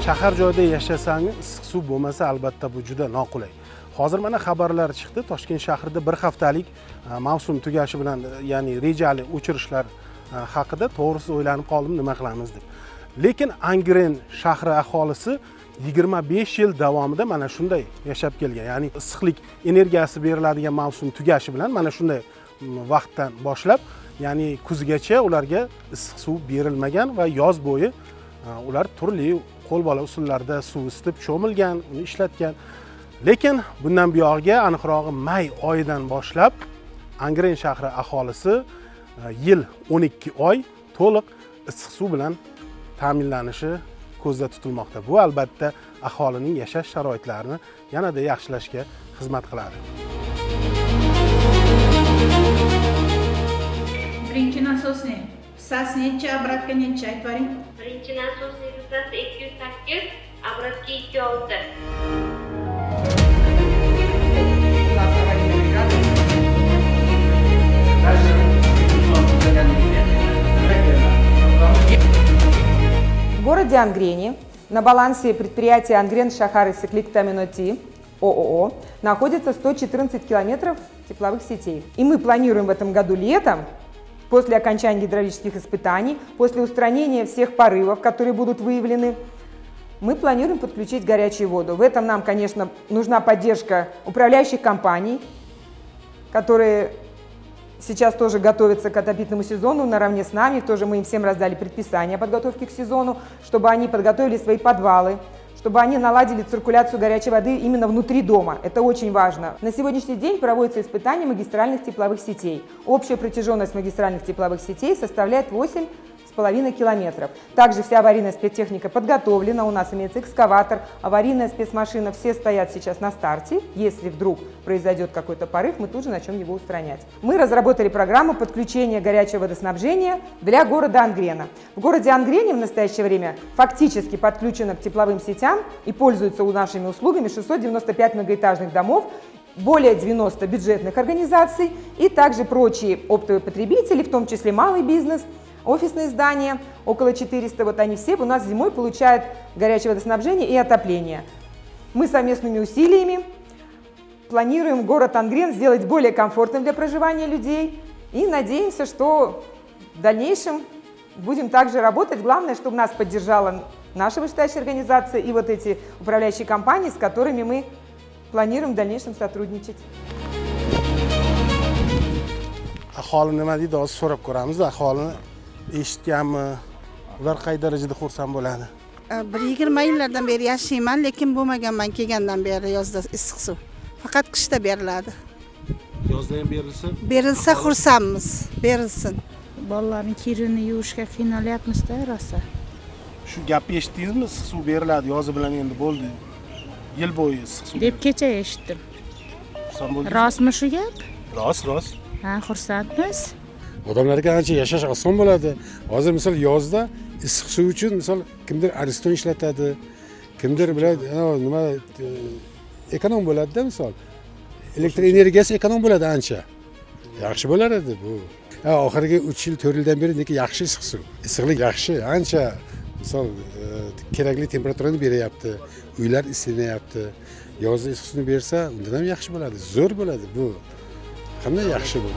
Shahar joyda yashasangiz issiq suv bo'lmasa albatta bu juda noqulay. Hozir mana xabarlar chiqdi, Toshkent shahrida bir haftalik mavsum tugashi bilan, ya'ni rejali o'chirishlar haqida. To'g'risi o'ylanib qoldim, nima qilamiz deb. Lekin Angren shahri aholisi 25 yil davomida mana shunday yashab kelgan. Ya'ni issiqlik energiyasi beriladigan mavsum tugashi bilan mana shunday vaqtdan boshlab, ya'ni kuzgacha ularga issiq suv berilmagan va yoz bo'yi ular turli qo'lbola usullarda suv isitib cho'milgan, uni ishlatgan. Lekin bundan buyog'iga, aniqrog'i may oyidan boshlab Angren shahri aholisi yil 12 oy to'liq issiq suv bilan ta'minlanishi ko'zda tutilmoqda. Bu albatta aholining yashash sharoitlarini yanada yaxshilashga xizmat qiladi. Birinchi nasosni hissasi necha, obratga necha aytvaring? Birinchi nasosning hissasi 208, obratga 26. В городе Ангрене на балансе предприятия Ангрен Шахар Иссыклик Таминоти ООО находится 114 километров тепловых сетей. И мы планируем в этом году летом, после окончания гидравлических испытаний, после устранения всех порывов, которые будут выявлены, мы планируем подключить горячую воду. В этом нам, конечно, нужна поддержка управляющих компаний, которые сейчас тоже готовятся к отопительному сезону наравне с нами. Тоже мы им всем раздали предписание о подготовке к сезону, чтобы они подготовили свои подвалы, чтобы они наладили циркуляцию горячей воды именно внутри дома. Это очень важно. На сегодняшний день проводится испытание магистральных тепловых сетей. Общая протяженность магистральных тепловых сетей составляет 8,5 километров. Также вся аварийная спецтехника подготовлена. У нас имеется экскаватор, аварийная спецмашина. Все стоят сейчас на старте. Если вдруг произойдет какой-то порыв, мы тут же начнем его устранять. Мы разработали программу подключения горячего водоснабжения для города Ангрена. В городе Ангрене в настоящее время фактически подключено к тепловым сетям и пользуются нашими услугами 695 многоэтажных домов, более 90 бюджетных организаций и также прочие оптовые потребители, в том числе малый бизнес, офисные здания, около 400, вот они все у нас зимой получают горячее водоснабжение и отопление. Мы совместными усилиями планируем город Ангрен сделать более комфортным для проживания людей и надеемся, что в дальнейшем будем также работать. Главное, чтобы нас поддержала наша вышестоящая организация и вот эти управляющие компании, с которыми мы планируем в дальнейшем сотрудничать. Aholi nima deydi, hozir so'rab ko'ramiz. Aholini eshitganmi? Ular qay darajada xursand bo'ladi? Bir 20 yillardan beri yashayman, lekin bo'lmaganman kelgandan beri yozda issiq suv. Faqat qishda beriladi. Yozda ham berilsa? Berilsa xursandmiz, berilsin. Bolalarning kirini yuvishga qiynalyapmiz-da rosa. Shu gapni eshitdingizmi? Issiq suv beriladi, yozi bilan endi bo'ldi. Yil bo'yi issiq suv. Deb kecha eshitdim. Xursand bo'ldingiz? Rostmi shu gap? Rost. Ha, xursandmiz. Odamlarga ancha yashash oson bo'ladi. Hozir misol yozda issiq suv uchun misol kimdir ariston ishlatadi, kimdir biladi, nima ekonom bo'ladi-da misol. Elektr energiyasi ekonom bo'ladi ancha. Yaxshi bo'lar edi bu. Oxirgi 3 yil, 4 yildan beri lekin yaxshi issiq suv. Issiqlik yaxshi, ancha misol kerakli temperaturani beryapti, uylar isinyapti. Yozda issiq suvni bersa, undan ham yaxshi bo'ladi, zo'r bo'ladi bu. Qanday yaxshi bu.